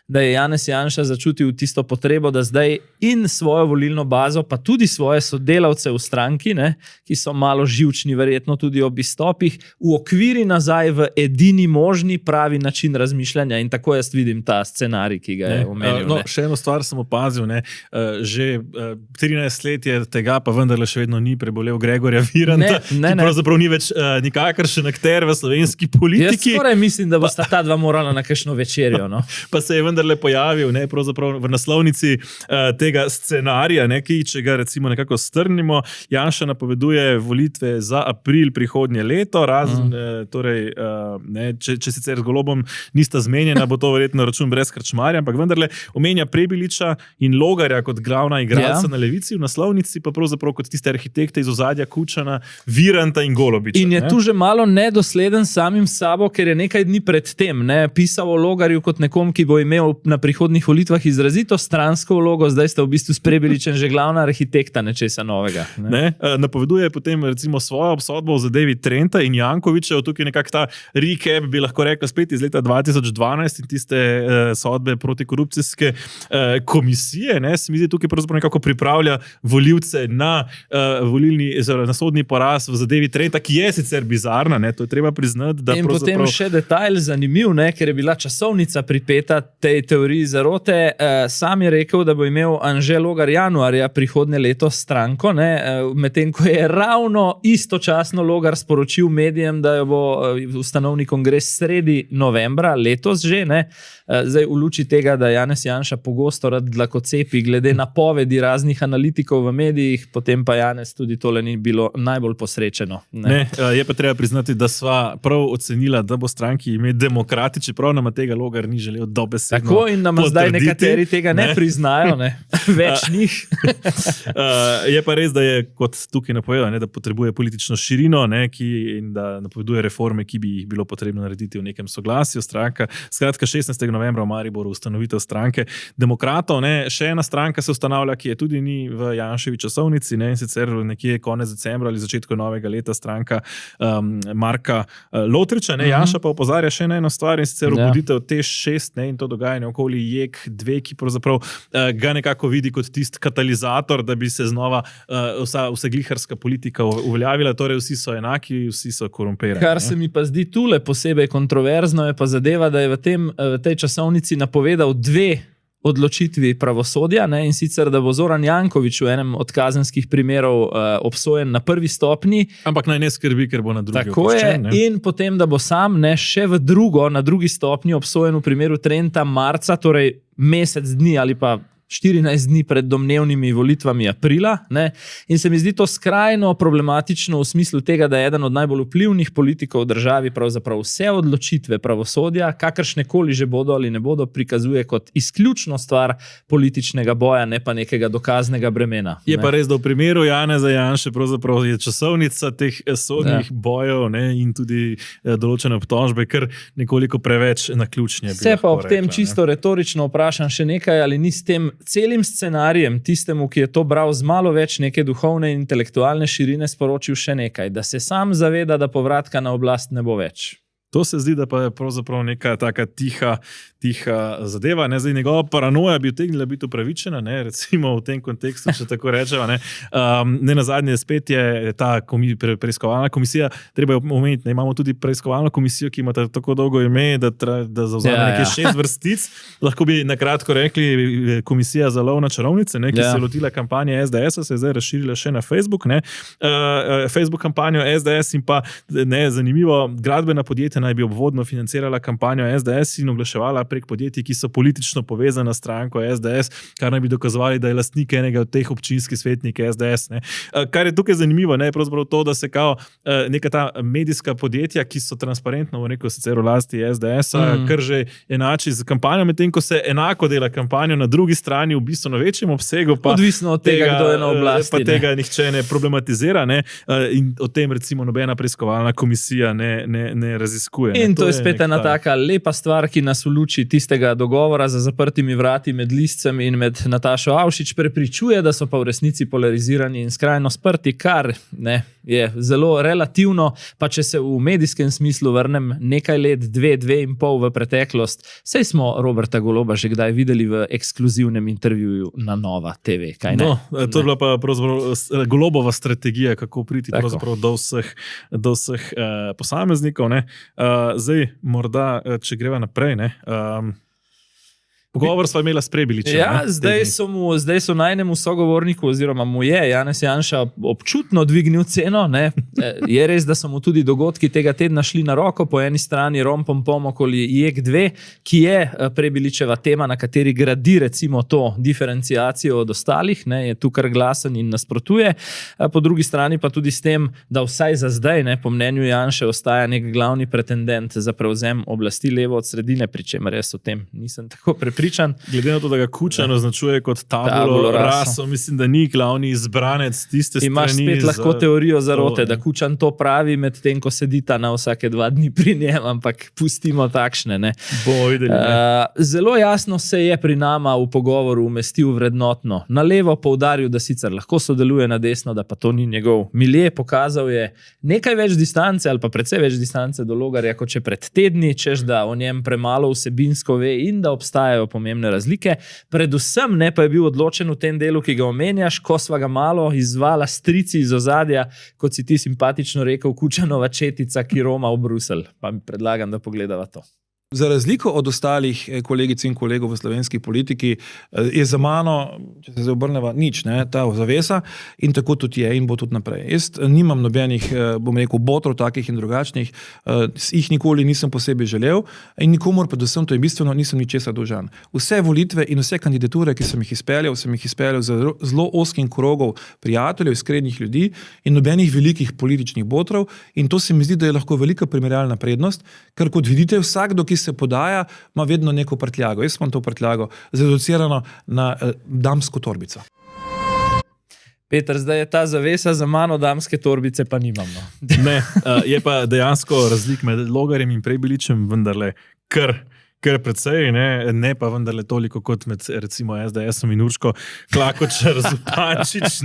da je Janez Janša začutil tisto potrebo, da zdaj in svojo volilno bazo, pa tudi svoje sodelavce v stranki, ne, ki so malo živčni, verjetno tudi ob izstopih, uokviri nazaj v edini možni pravi način razmišljanja. In tako jaz vidim ta scenarij, ki ga je omenil.
No, še eno stvar sem opazil. Ne. Že 13 let je tega, pa vendarle še vedno ni prebolel Gregorja Viranta, ki pravzaprav ni več nikakršen akter v slovenski politiki.
Jaz skoraj mislim, da bosta ta dva morala na kakšno večerjo. No.
Pa se je vendarle pojavil, ne, pravzaprav v naslovnici tega scenarija, ne, ki, če ga recimo nekako strnimo, Janša napoveduje volitve za april prihodnje leto, razen, torej, ne, če sicer z Golobom nista zmenjena, bo to verjetno račun brez Krčmarja, ampak vendarle omenja Prebiliča in Logarja kot glavna igralca na levici, v naslovnici pa pravzaprav kot tiste arhitekte iz ozadja Kučana, Viranta in Golobiča.
In je tu že malo nedosleden samim sabo, ker je nekaj dni pred tem pisal o Logarju kot nekom, ki bo imel na prihodnih volitvah izrazito stransko vlogo, zdaj sta v bistvu s Prebiličem že glavna arhitekta nečesa novega. Ne?
Napoveduje potem recimo svojo obsodbo v zadevi Trenta in Jankovića, tukaj nekak ta recap, bi lahko rekla spet iz leta 2012 in tiste sodbe protikorupcijske komisije, ne, se mi zdi tukaj pravzaprav nekako pripravlja volivce na na sodni poraz v zadevi Trenta, ki je sicer bizarna, ne, to je treba priznati. Da
in potem še detajl zanimiv, ne, ker je bila časovnica pripeta tej teoriji zarote. Sam je rekel, da bo imel Anže Logar januarja prihodnje leto stranko, medtem ko je ravno istočasno Logar sporočil medijem, da jo bo ustanovni kongres sredi novembra letos že. Zdaj v luči tega, da Janez Janša pogosto rad dlakocepi glede napovedi raznih analitikov v medijih, potem pa Janez tudi tole ni bilo najbolj posrečeno.
Ne, je pa treba priznati, da sva prav ocenila, da bo stranki ime Demokrati, čeprav nama tega Logar ni želel dobesedno
tako in nam zdaj nekateri tega ne priznajo, ne? Več njih.
Je pa res, da je kot tukaj napovedal, da potrebuje politično širino, ne, in da napoveduje reforme, ki bi jih bilo potrebno narediti v nekem soglasju. Stranka, skratka 16. novembra v Mariboru ustanovitev stranke Demokratov. Ne. Še ena stranka se ustanavlja, ki je tudi ni v Janševi časovnici, ne, in sicer nekje konec decembra ali začetku novega leta stranka Marka Lotriča. Ne. Janša pa opozarja še na eno stvar in sicer obuditev TEŠ6, ne, in to dogajanje okoli JEK2, ki pravzaprav ga nekako vidi kot tisti katalizator, da bi se znova vsa gliharska politika uveljavila, torej vsi so enaki, vsi so korumpirani.
Kar se mi pa zdi tule posebej kontroverzno, je pa zadeva, da je v tej časovnici napovedal dve odločitvi pravosodja, ne, in sicer, da bo Zoran Janković v enem od kazenskih primerov obsojen na prvi stopnji.
Ampak naj ne skrbi, ker bo na drugi
oproščen. Tako je, in potem, da bo sam še na drugi stopnji obsojen v primeru Trenta marca, torej mesec dni ali pa 14 dni pred domnevnimi volitvami aprila, ne? In se mi zdi to skrajno problematično v smislu tega, da je eden od najbolj vplivnih politikov v državi pravzaprav vse odločitve pravosodja, kakršnekoli že bodo ali ne bodo, prikazuje kot izključno stvar političnega boja, ne pa nekega dokaznega bremena.
Je pa res, da v primeru Janeza Janše pravzaprav je časovnica teh sodnih bojev, ne, in tudi določene obtožbe kar nekoliko preveč naključne.
Se pa ob tem čisto retorično vprašam še nekaj, ali ni s tem celim scenarijem tistemu, ki je to bral z malo več neke duhovne in intelektualne širine, sporočil še nekaj, da se sam zaveda, da povratka na oblast ne bo več.
To se zdi, da pa je pravzaprav neka taka tiha zadeva. Ne? Zdaj, njegova paranoja bi utegnila biti upravičena, ne? Recimo v tem kontekstu, če tako rečeva. Ne nazadnje spet je ta preiskovalna komisija, treba je omeniti, imamo tudi preiskovalno komisijo, ki ima tako dolgo ime, da zavzame nekaj 6 vrstic. Lahko bi nakratko rekli komisija za lov na čarovnice, ne? Ki se je lotila kampanje SDS-a, se je zdaj razširila še na Facebook. Facebook kampanjo SDS in pa zanimivo, gradbena podjetja naj bi obvodno financirala kampanjo SDS in oglaševala prek podjetij, ki so politično povezana s stranko SDS, kar naj bi dokazovali, da je lastnik enega od teh občinskih svetnikov SDS. Ne. Kar je tukaj zanimivo, je pravzaprav to, da se kao neka ta medijska podjetja, ki so transparentno, sicer v lasti SDS-a, kar že enači z kampanjo, medtem ko se enako dela kampanjo na drugi strani v bistveno večjem obsegu, pa
odvisno od tega, kdo je na oblasti.
Pa tega nihče ne problematizira, ne, in o tem recimo nobena preiskovalna komisija ne raziskuje.
In to je spet ena taka lepa stvar, ki nas v luči tistega dogovora za zaprtimi vrati med Liscem in med Natašo Avšič prepričuje, da so pa v resnici polarizirani in skrajno sprti, kar je zelo relativno, pa če se v medijskem smislu vrnem nekaj let, 2,5 v preteklost, saj smo Roberta Goloba že kdaj videli v ekskluzivnem intervjuju na Nova TV. Kaj ne?
To je bila pa pravzaprav Golobova strategija, kako priti pravzaprav do vseh posameznikov. Zdaj, morda, če greva naprej, pogovor sva imela s Prebiličem.
Ja, zdaj so najnemu sogovorniku, oziroma mu je Janez Janša občutno dvignil ceno. Je res, da so mu tudi dogodki tega tedna šli na roko, po eni strani rompom okoli JEK2, ki je Prebiličeva tema, na kateri gradi recimo to diferenciacijo od ostalih, je tu kar glasen in nasprotuje. Po drugi strani pa tudi s tem, da vsaj za zdaj, po mnenju Janše, ostaja nek glavni pretendent za prevzem oblasti levo od sredine, pri čemer jaz o tem nisem tako prepričan.
Glede na to, da ga Kučan označuje kot tabulo raso, mislim, da ni glavni izbranec tiste strani.
Imaš spet lahko teorijo zarote, da Kučan to pravi, med tem, ko sedita na vsake 2 dni pri njem, ampak pustimo takšne. Zelo jasno se je pri nama v pogovoru umestil vrednotno. Na levo poudaril, da sicer lahko sodeluje, na desno, da pa to ni njegov milje. Pokazal je nekaj več distance ali pa precej več distance do Logarja, kot če pred tedni, češ da o njem premalo vsebinsko ve in da obstajajo pomembne razlike. Predvsem pa je bil odločen v tem delu, ki ga omenjaš, ko sva ga malo izzvala strici iz ozadja, kot si ti simpatično rekel, Kučanova četica, ki roma v Bruselj. Pa mi predlagam, da pogledava to.
Za razliko od ostalih kolegic in kolegov v slovenski politiki je za mano, če se zdaj obrneva, nič, ta zavesa in tako tudi je in bo tudi naprej. Jaz nimam nobenih, bom rekel, botrov takih in drugačnih, jih nikoli nisem posebej želel in nikomor, predvsem to je bistveno, nisem ničesar dolžan. Vse volitve in vse kandidature, ki sem jih izpeljal za zelo oskim krogov prijateljev, iskrenih ljudi in nobenih velikih političnih botrov in to se mi zdi, da je lahko velika primerjalna prednost, ker kot vidite, vsakdo, ki se podaja, ima vedno neko prtljago. Jaz imam to prtljago zreducirano na damsko torbico.
Peter, zdaj je ta zavesa za mano, damske torbice pa nimam.
Ne, je pa dejansko razlik med Logarjem in Prebiličem vendarle kar precej, ne pa vendarle toliko kot med recimo SDS-om in Urško Klakočar Zupančič.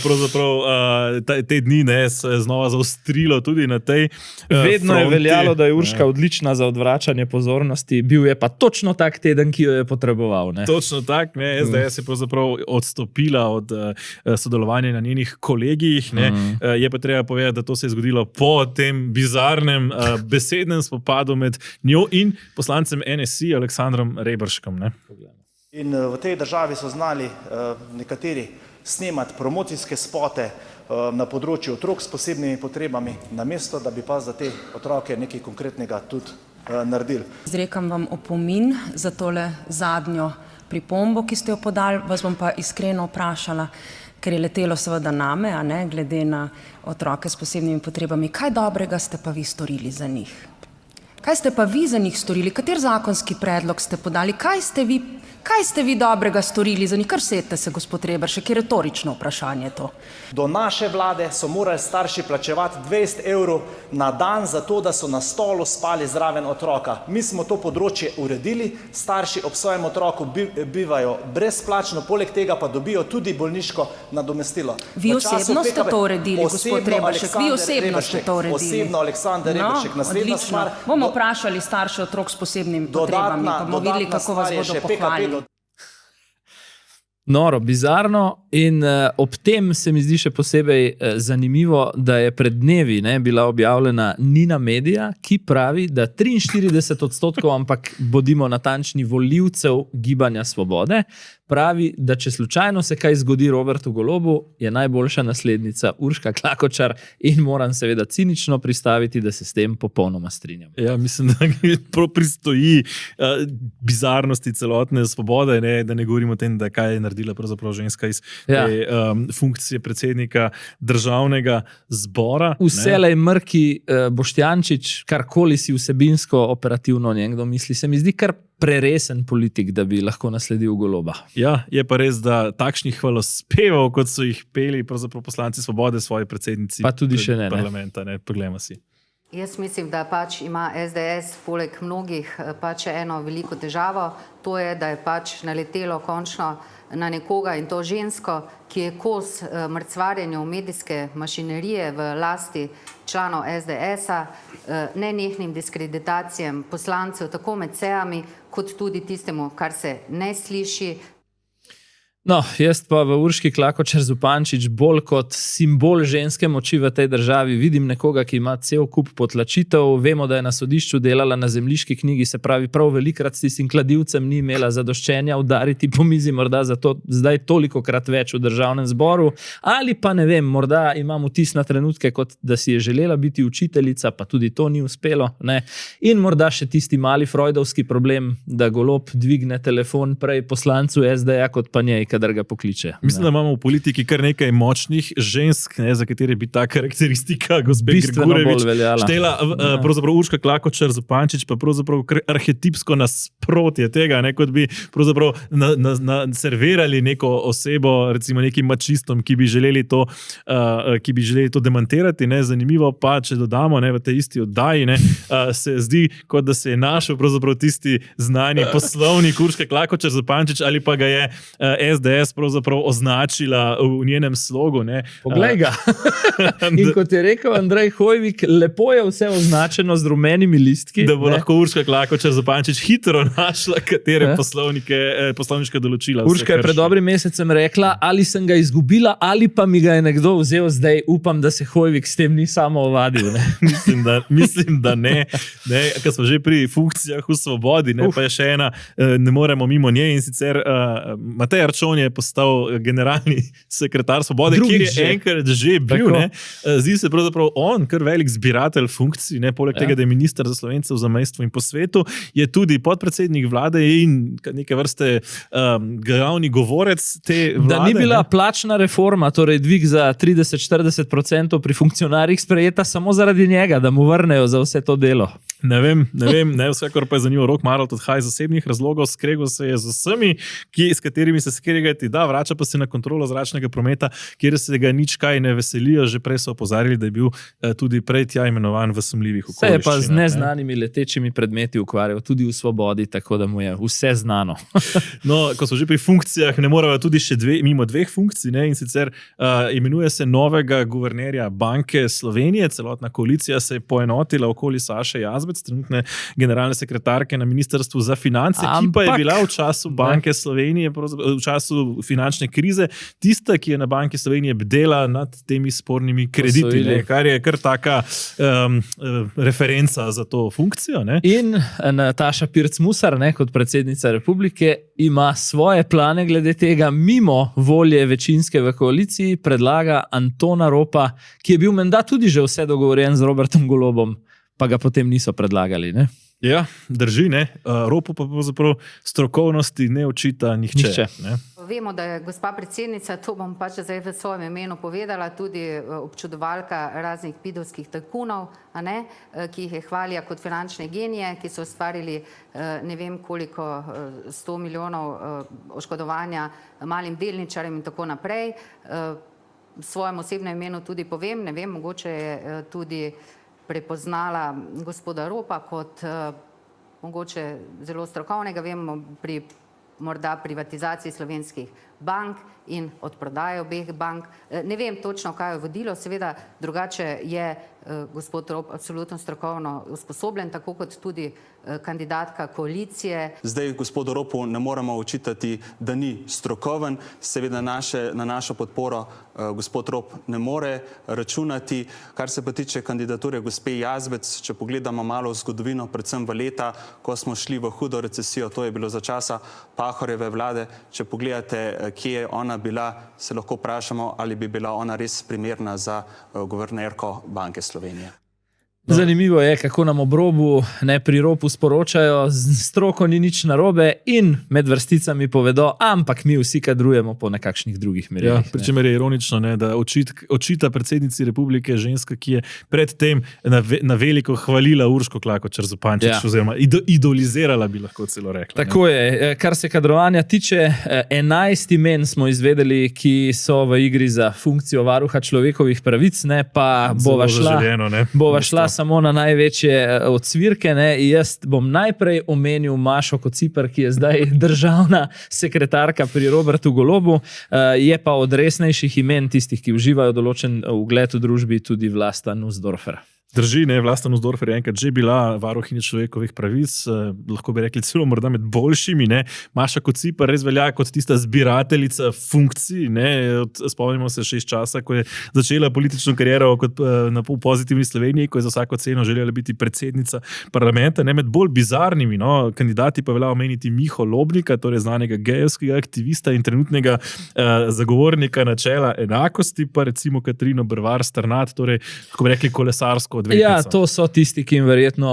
Pravzaprav te dni se je znova zaostrilo tudi na tej
Vedno je veljalo, da je Urška odlična za odvračanje pozornosti, bil je pa točno tak teden, ki jo je potreboval.
Točno tak, SDS je pravzaprav odstopila od sodelovanja na njenih kolegijih. Je pa treba povedati, da to se je zgodilo po tem bizarnem besednem spopadu med njo in poslancem NSI Aleksandrom Reberškom.
In v tej državi so znali nekateri snemati promocijske spote na področju otrok s posebnimi potrebami, namesto da bi pa za te otroke nekaj konkretnega tudi naredili.
Izrekam vam opomin za tole zadnjo pripombo, ki ste jo podali, vas bom pa iskreno vprašala, ker je letelo seveda name, a ne, glede na otroke s posebnimi potrebami. Kaj dobrega ste pa vi storili za njih? Kaj ste pa vi za njih storili? Kater zakonski predlog ste podali? Kaj ste vi dobrega storili za njih? Kar sete se, gospod Reberšek, je retorično vprašanje to.
Do naše vlade so morali starši plačevati 20 evrov na dan za to, da so na stolu spali zraven otroka. Mi smo to področje uredili, starši ob svojem otroku bivajo brezplačno, poleg tega pa dobijo tudi bolniško nadomestilo.
Vi osebno ste to uredili, gospod Reberšek, vi osebno ste to uredili.
Osebno Aleksander Reberšek. Naslednja stvar.
Bomo vprašali starše otrok s posebnimi potrebami, pa bomo videli, kako vas bodo pohvalili.
Noro, bizarno in ob tem se mi zdi še posebej zanimivo, da je pred dnevi bila objavljena Nina Media, ki pravi, da 43%, ampak bodimo natančni, volivcev Gibanja Svobode, pravi, da če slučajno se kaj zgodi Robertu Golobu, je najboljša naslednica Urška Klakočar in moram seveda cinično pristaviti, da se s tem popolnoma strinjam.
Ja, mislim, da prav pristoji bizarnosti celotne Svobode, da ne govorimo o tem, da kaj je naredila pravzaprav ženska iz te funkcije predsednika državnega zbora.
Vselej mrki Boštjančič, karkoli si vsebinsko operativno nekdo misli, se mi zdi kar preresen politik, da bi lahko nasledil Goloba.
Ja, je pa res, da takšnih hvalospevov, kot so jih peli pravzaprav poslanci Svobode svoji predsednici
pa tudi še
parlamenta. Poglejmo si.
Jaz mislim, da pač ima SDS poleg mnogih pač eno veliko težavo, to je, da je pač naletelo končno na nekoga in to žensko, ki je kos mrcvarjenju medijske mašinerije v lasti članov SDS-a, nenehnim diskreditacijam poslancev, tako med sejami, kot tudi tistemu, kar se ne sliši.
No, jaz pa v Urški Klakočar Zupančič bolj kot simbol ženske moči v tej državi vidim nekoga, ki ima cel kup potlačitev. Vemo, da je na sodišču delala na zemljiški knjigi, se pravi prav velikrat s tistim kladivcem ni imela zadoščenja udariti po mizi, morda zato zdaj tolikokrat več v državnem zboru. Ali pa ne vem, morda imam vtis na trenutke, kot da si je želela biti učiteljica, pa tudi to ni uspelo. In morda še tisti mali freudovski problem, da Golob dvigne telefon prej poslancu SD-ja kot pa njej, kadar ga pokliče.
Mislim, da imamo v politiki kar nekaj močnih žensk, za katere bi ta karakteristika gospe Grgurevič štela. Pravzaprav Urška Klakočar Zupančič pa pravzaprav arhetipsko nasprotje tega, kot bi pravzaprav servirali neko osebo, recimo nekim mačistom, ki bi želeli to demantirati. Zanimivo pa, če dodamo v tej isti oddaji, se zdi, kot da se je našel pravzaprav tisti znani poslovnik Urške Klakočar Zupančič ali pa ga je SDS pravzaprav označila v njenem slogu.
Poglej ga. In kot je rekel Andrej Hojvik, lepo je vse označeno z rumenimi listki.
Da bo lahko Urška Klakočar Zupančič hitro našla, katere poslovniška določila.
Urška je pred dobrim mesecem rekla, ali sem ga izgubila, ali pa mi ga je nekdo vzel zdaj. Upam, da se Hojvik s tem ni samo ovadil.
Mislim, da ne. Ko smo že pri funkcijah v Svobodi, pa je še ena, ne moremo mimo nje, in sicer Matej Arčon je postal generalni sekretar Svobode, kjer je enkrat že bil. Zdi se pravzaprav on kar velik zbiratelj funkcij, poleg tega, da je minister za Slovence v zamejstvu in po svetu, je tudi podpredsednik vlade in neke vrste glavni govorec te vlade.
Da ni bila plačna reforma, torej dvig za 30-40% pri funkcionarjih sprejeta samo zaradi njega, da mu vrnejo za vse to delo.
Ne vem, vsekakor pa je zanimivo, Rok Maralt odhaja iz zasebnih razlogov, skregal se je z vsemi, s katerimi se skregati, vrača pa se na kontrolo zračnega prometa, kjer se ga nič kaj ne veselijo, že prej so opozarjali, da je bil tudi prej tja imenovan v sumljivih okoliščinah.
Se je pa z neznanimi letečimi predmeti ukvarjal tudi v Svobodi, tako da mu je vse znano.
No, ko so že pri funkcijah, ne morajo tudi še mimo dveh funkcij, in sicer imenuje se novega guvernerja Banke Slovenije, celotna koalicija se je poenotila okoli Saše Jazbec, trenutne generalne sekretarke na Ministrstvu za finance, ki pa je bila v času Banke Slovenije, v času finančne krize, tista, ki je na Banki Slovenije bdela nad temi spornimi krediti, kar je kar taka referenca za to funkcijo.
In Nataša Pirc Musar, kot predsednica republike, ima svoje plane glede tega, mimo volje večinske v koaliciji, predlaga Antona Ropa, ki je bil menda tudi že vse dogovorjen z Robertom Golobom, pa ga potem niso predlagali.
Ja, drži, ne. Ropu pa pravzaprav strokovnosti ne očita nihče. Ne.
Vemo, da je gospa predsednica, to bom pač zdaj v svojem imenu povedala, tudi občudovalka raznih pidovskih tajkunov, ki jih je hvalila kot finančne genije, ki so ustvarili ne vem koliko 100 milijonov oškodovanja malim delničarjem in tako naprej. V svojem osebnem imenu tudi povem, ne vem, mogoče je tudi prepoznala gospoda Ropa kot mogoče zelo strokovnega, vemo pri morda privatizaciji slovenskih bank in odprodaje obeh bank. Ne vem točno, kaj je vodilo, seveda drugače je gospod Rop absolutno strokovno usposobljen, tako kot tudi kandidatka koalicije.
Zdaj gospodu Ropu ne moremo očitati, da ni strokoven, seveda na našo podporo gospod Rop ne more računati. Kar se pa tiče kandidature gospe Jazbec, če pogledamo malo v zgodovino, predvsem v leta, ko smo šli v hudo recesijo, to je bilo za časa Pahorjeve vlade, če pogledate, kje je ona bila, se lahko vprašamo, ali bi bila ona res primerna za guvernerko Banke Slovenije.
Zanimivo je, kako nam ob robu, ne pri Ropu sporočajo, z stroko ni nič narobe in med vrsticami povedo, ampak mi vsi kadrujemo po nekakšnih drugih merilih.
Ja, pričemer je ironično, ne, da očita predsednici republike ženska, ki je predtem na veliko hvalila Urško Klakočar Zupančič, oziroma idolizirala bi lahko celo rekla.
Tako je. Kar se kadrovanja tiče, 11 imen smo izvedeli, ki so v igri za funkcijo varuha človekovih pravic, ne, pa bova šla samo na največje odsvirke. Jaz bom najprej omenil Mašo Kociper, ki je zdaj državna sekretarka pri Robertu Golobu, je pa od resnejših imen tistih, ki uživajo določen ugled v družbi, tudi Vlasta Nussdorfer.
Drži, ne, Vlasta Nussdorfer je enkrat že bila varuhinja človekovih pravic, lahko bi rekli celo morda med boljšimi, ne. Maša Kociper res velja kot tista zbirateljica funkcij, ne. Spomnimo se še iz časa, ko je začela politično kariero kot na pozitivni Sloveniji, ko je za vsako ceno želela biti predsednica parlamenta, ne. Med bolj bizarnimi, kandidati pa velja omeniti Miho Lobnika, torej znanega gejevskega aktivista in trenutnega zagovornika načela enakosti, pa recimo Katarino Brvar Strnad, torej, kako bi rekli, kolesarsko odvetnico.
Ja, to so tisti, ki jim verjetno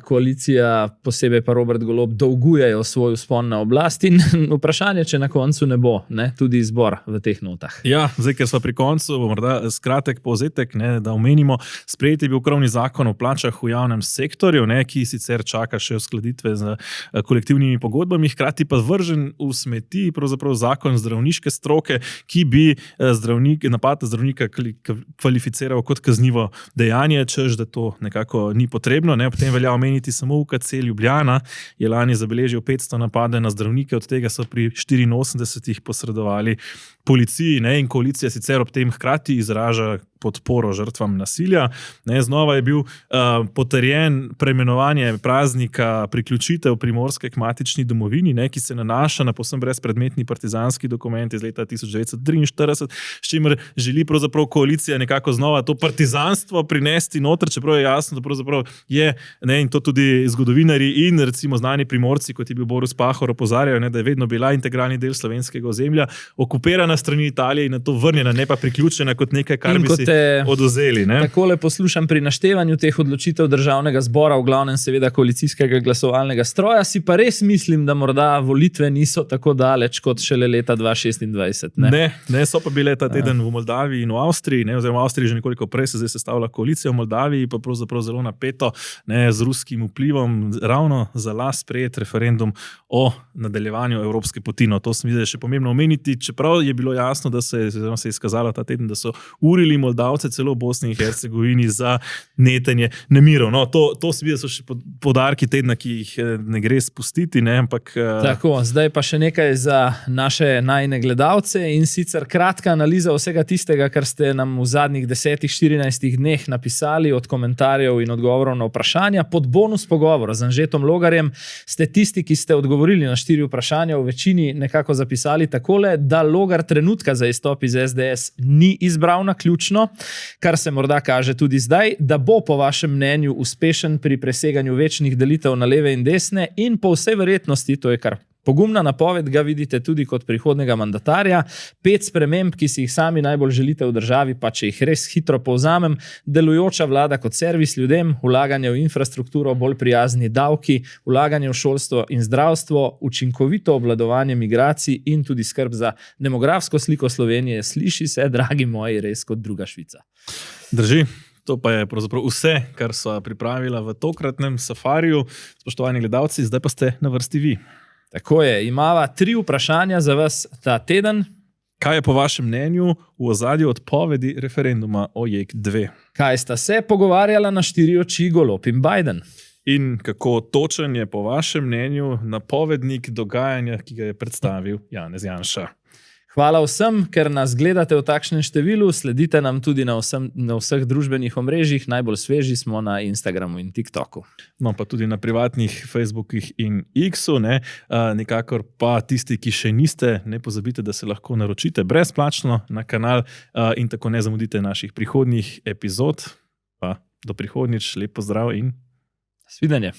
koalicija, posebej pa Robert Golob, dolgujejo svoj vzpon na oblast in vprašanje, če na koncu ne bo, ne, tudi izbor v teh notah.
Ja, zdaj, ker smo pri koncu, morda skratek povzetek, ne, da omenimo, sprejeti je bil krovni zakon o plačah v javnem sektorju, ne, ki sicer čaka še uskladitve z kolektivnimi pogodbami, hkrati pa vržen v smeti pravzaprav zakon zdravniške stroke, ki bi napad zdravnika kvalificiral kot kaznivo dejanje, da to nekako ni potrebno. Ne. Potem velja omeniti samo UKC Ljubljana, je lani zabeležil 500 napade na zdravnike, od tega so pri 84 posredovali policiji, ne, in koalicija sicer ob tem hkrati izraža podporo žrtvam nasilja. Ne, znova je bil potrjen preimenovanje praznika priključitev Primorske k matični domovini, ne, ki se nanaša na povsem brezpredmetni partizanski dokument iz leta 1943, s čimer želi pravzaprav koalicija nekako znova to partizanstvo prinesti noter, čeprav je jasno, da pravzaprav je, ne, in to tudi zgodovinari in recimo znani Primorci, kot je bil Boris Pahor, opozarjajo, ne, da je vedno bila integralni del slovenskega ozemlja, okupirana strani Italije in na to vrnjena, ne pa priključena kot nekaj, kar bi si odvzeli.
Takole poslušam pri naštevanju teh odločitev državnega zbora, v glavnem seveda koalicijskega glasovalnega stroja, si pa res mislim, da morda volitve niso tako daleč kot šele leta 2026.
Ne, so pa bile ta teden v Moldaviji in v Avstriji, ne, oziroma v Avstriji že nekoliko prej se zdaj sestavlja koalicija, v Moldaviji pa pravzaprav zelo napeto, ne, z ruskim vplivom, ravno za las sprejet referendum o nadaljevanju evropske poti. To se mi zdi še pomembno omeniti, čeprav je bilo jasno, da se je izkazalo ta teden, da so urili Moldavce celo v Bosni in Hercegovini za netenje nemirov. To se vidi, da so še poudarki tedna, ki jih ne gre spustiti, ne, ampak...
Tako, zdaj pa še nekaj za naše najine gledalce in sicer kratka analiza vsega tistega, kar ste nam v zadnjih 10-14 dneh napisali od komentarjev in odgovorov na vprašanja. Pod bonus pogovor z Anžetom Logarjem ste tisti, ki ste odgovorili na 4 vprašanja, v večini nekako zapisali takole, da Logar trenutka za izstop iz SDS ni izbral naključno, kar se morda kaže tudi zdaj, da bo po vašem mnenju uspešen pri preseganju večnih delitev na leve in desne in po vsej verjetnosti, to je kar Pogumna napoved ga vidite tudi kot prihodnega mandatarja. 5 sprememb, ki si jih sami najbolj želite v državi, pa če jih res hitro povzamem: delujoča vlada kot servis ljudem, vlaganje v infrastrukturo, bolj prijazni davki, vlaganje v šolstvo in zdravstvo, učinkovito obvladovanje migracij in tudi skrb za demografsko sliko Slovenije. Sliši se, dragi moji, res kot druga Švica.
Drži. To pa je pravzaprav vse, kar so pripravila v tokratnem safariju. Spoštovani gledalci, zdaj pa ste na vrsti vi.
Tako je, imava 3 vprašanja za vas ta teden.
Kaj je po vašem mnenju v ozadju odpovedi referenduma o JEK2?
Kaj sta se pogovarjala na 4 oči Golob in Biden?
In kako točen je po vašem mnenju napovednik dogajanja, ki ga je predstavil Janez Janša?
Hvala vsem, ker nas gledate v takšnem številu, sledite nam tudi na vseh družbenih omrežjih, najbolj sveži smo na Instagramu in TikToku.
No, pa tudi na privatnih Facebookih in X-u, ne? Nikakor pa tisti, ki še niste, ne pozabite, da se lahko naročite brezplačno na kanal in tako ne zamudite naših prihodnjih epizod. Pa do prihodnjič, lep pozdrav in
svidenje.